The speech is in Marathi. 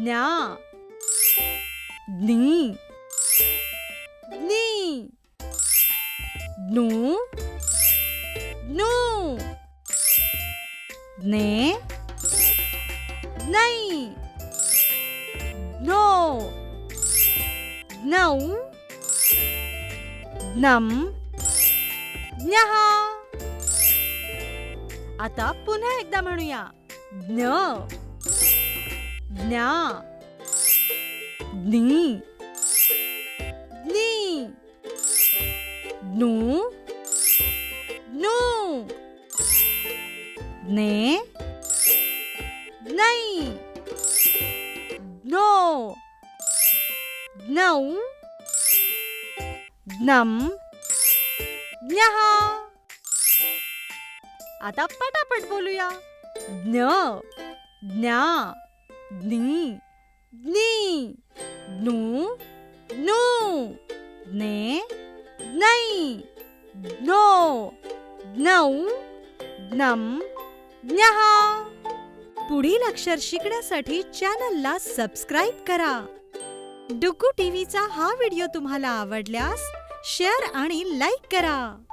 ज्ञा ज्ञी ज्ञी ज्ञू ज्ञू ज्ञे ज्ञै ज्ञो ज्ञौ ज्ञम ज्ञः. आता पुन्हा एकदा म्हणूया. ज्ञ ज्ञा ज्ञी ज्ञी ज्ञू ज्ञू ज्ञे ज्ञै ज्ञो ज्ञौ ज्ञम ज्ञः. आता पटापट बोलूया. ज्ञ ज्ञा ज्ञी ज्ञी ज्ञू ज्ञू ज्ञे ज्ञै ज्ञो ज्ञौ ज्ञम ज्ञः. पुढील अक्षर शिकण्यासाठी चॅनलला सबस्क्राईब करा. डुग्गू टीव्हीचा हा व्हिडिओ तुम्हाला आवडल्यास शेअर आणि लाईक करा.